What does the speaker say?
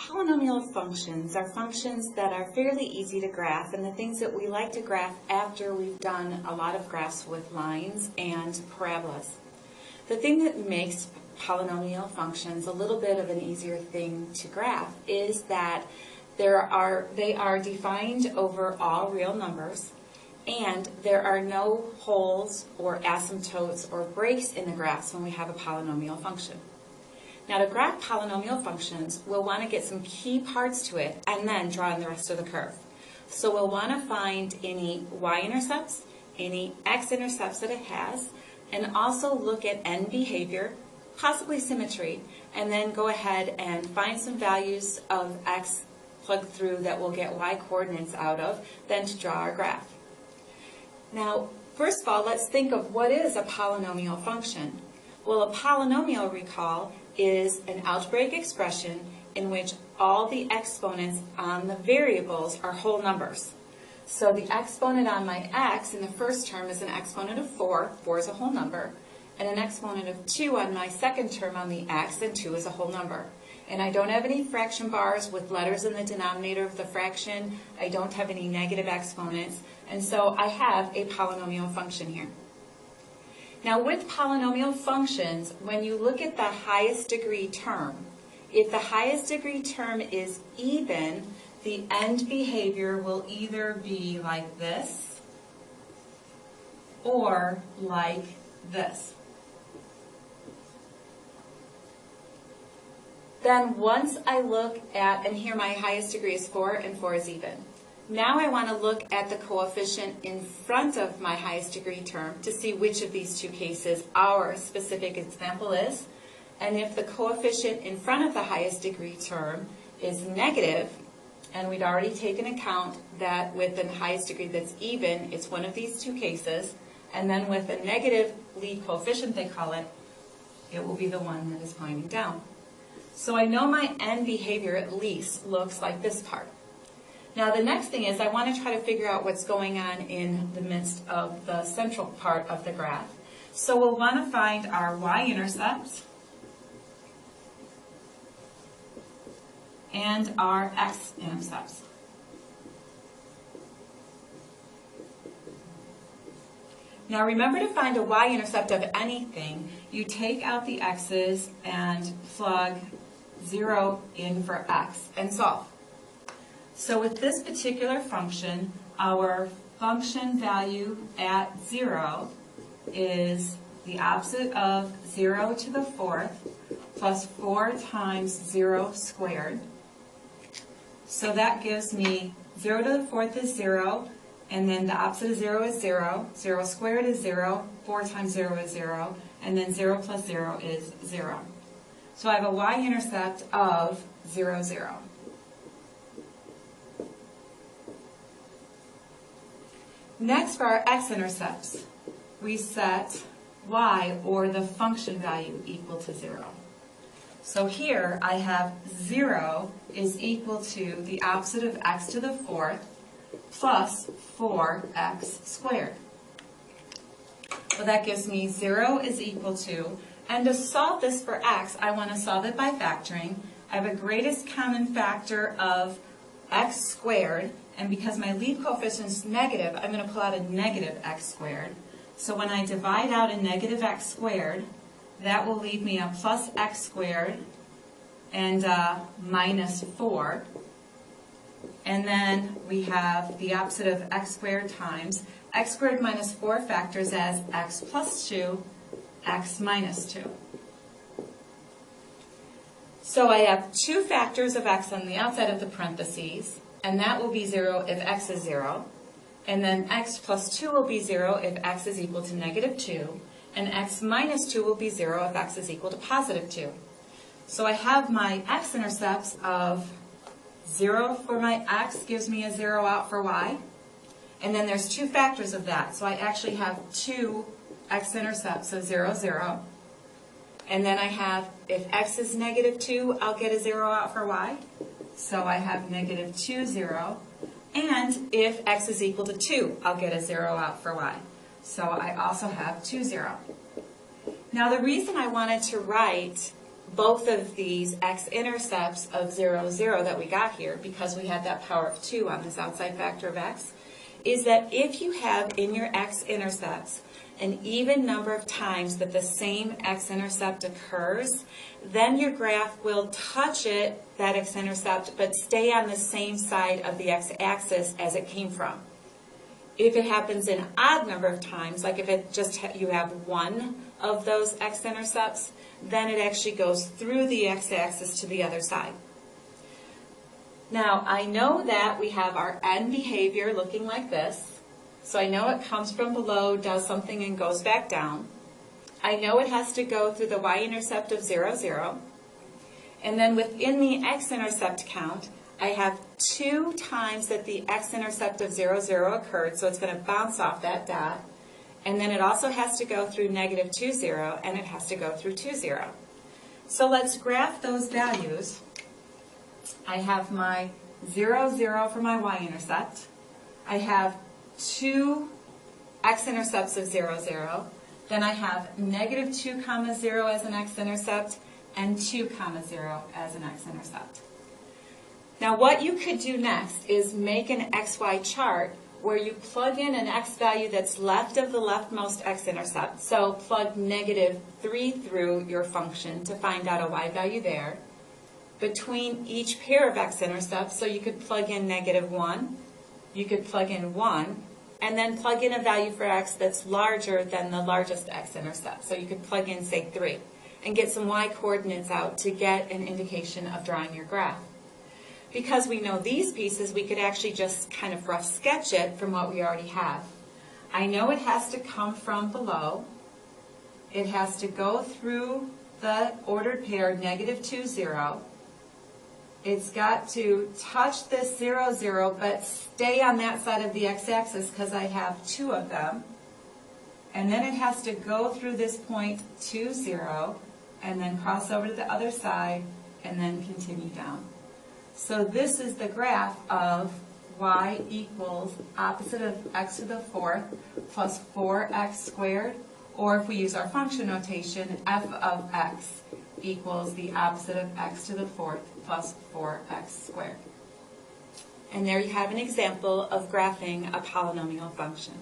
Polynomial functions are functions that are fairly easy to graph, and the things that we like to graph after we've done a lot of graphs with lines and parabolas. The thing that makes polynomial functions a little bit of an easier thing to graph is that they are defined over all real numbers, and there are no holes or asymptotes or breaks in the graphs when we have a polynomial function. Now, to graph polynomial functions, we'll want to get some key parts to it and then draw in the rest of the curve. So we'll want to find any y-intercepts, any x-intercepts that it has, and also look at end behavior, possibly symmetry, and then go ahead and find some values of x plugged through that we'll get y coordinates out of, then to draw our graph. Now, first of all, let's think of what is a polynomial function. Well, a polynomial, recall, is an algebraic expression in which all the exponents on the variables are whole numbers. So the exponent on my x in the first term is an exponent of 4, 4 is a whole number, and an exponent of 2 on my second term on the x, and 2 is a whole number. And I don't have any fraction bars with letters in the denominator of the fraction. I don't have any negative exponents, and so I have a polynomial function here. Now, with polynomial functions, when you look at the highest degree term, if the highest degree term is even, the end behavior will either be like this or like this. Then once I look at, and here my highest degree is 4 and 4 is even. Now I want to look at the coefficient in front of my highest degree term to see which of these two cases our specific example is. And if the coefficient in front of the highest degree term is negative, and we'd already taken account that with the highest degree that's even, it's one of these two cases, and then with a negative lead coefficient, they call it, it will be the one that is pointing down. So I know my end behavior at least looks like this part. Now, the next thing is I want to try to figure out what's going on in the midst of the central part of the graph. So we'll want to find our y-intercepts and our x-intercepts. Now, remember, to find a y-intercept of anything, you take out the x's and plug 0 in for x and solve. So with this particular function, our function value at 0 is the opposite of 0 to the 4th plus 4 times 0 squared. So that gives me 0 to the 4th is 0, and then the opposite of 0 is 0. 0 squared is 0, 4 times 0 is 0, and then 0 plus 0 is 0. So I have a y-intercept of 0, 0. Next, for our x-intercepts, we set y, or the function value, equal to 0. So here I have 0 is equal to the opposite of x to the 4th plus 4x squared. Well, that gives me 0 is equal to, and to solve this for x, I want to solve it by factoring. I have a greatest common factor of x squared, and because my lead coefficient is negative, I'm going to pull out a negative x squared. So when I divide out a negative x squared, that will leave me a plus x squared and minus 4. And then we have the opposite of x squared times x squared minus 4 factors as x plus 2, x minus 2. So I have two factors of x on the outside of the parentheses, and that will be 0 if x is 0. And then x plus 2 will be 0 if x is equal to negative 2. And x minus 2 will be 0 if x is equal to positive 2. So I have my x-intercepts of 0 for my x gives me a 0 out for y. And then there's two factors of that. So I actually have two x-intercepts of 0, 0. And then I have, if x is negative 2, I'll get a 0 out for y. So I have negative 2, 0. And if x is equal to 2, I'll get a 0 out for y. So I also have 2, 0. Now, the reason I wanted to write both of these x-intercepts of 0, 0 that we got here, because we had that power of 2 on this outside factor of x, is that if you have in your x-intercepts an even number of times that the same x-intercept occurs, then your graph will touch it, that x-intercept, but stay on the same side of the x-axis as it came from. If it happens an odd number of times, like if it just you have one of those x-intercepts, then it actually goes through the x-axis to the other side. Now, I know that we have our end behavior looking like this. So I know it comes from below, does something, and goes back down. I know it has to go through the y-intercept of 0, 0. And then within the x-intercept count, I have 2 times that the x-intercept of 0, 0 occurred, so it's going to bounce off that dot. And then it also has to go through negative 2, 0, and it has to go through 2, 0. So let's graph those values. I have my 0, 0 for my y-intercept. I have 2 x-intercepts of 0, 0. Then I have negative 2, 0 as an x-intercept and 2, 0 as an x-intercept. Now what you could do next is make an xy chart where you plug in an x value that's left of the leftmost x-intercept. So plug negative 3 through your function to find out a y value there. Between each pair of x-intercepts, so you could plug in negative 1, you could plug in 1, and then plug in a value for x that's larger than the largest x-intercept. So you could plug in, say, 3, and get some y coordinates out to get an indication of drawing your graph. Because we know these pieces, we could actually just kind of rough sketch it from what we already have. I know it has to come from below. It has to go through the ordered pair, negative 2, 0. It's got to touch this 0, 0, but stay on that side of the x-axis because I have 2 of them. And then it has to go through this point 2, 0, and then cross over to the other side, and then continue down. So this is the graph of y equals opposite of x to the 4th plus 4x squared, or if we use our function notation, f of x equals the opposite of x to the 4th plus 4x squared. And there you have an example of graphing a polynomial function.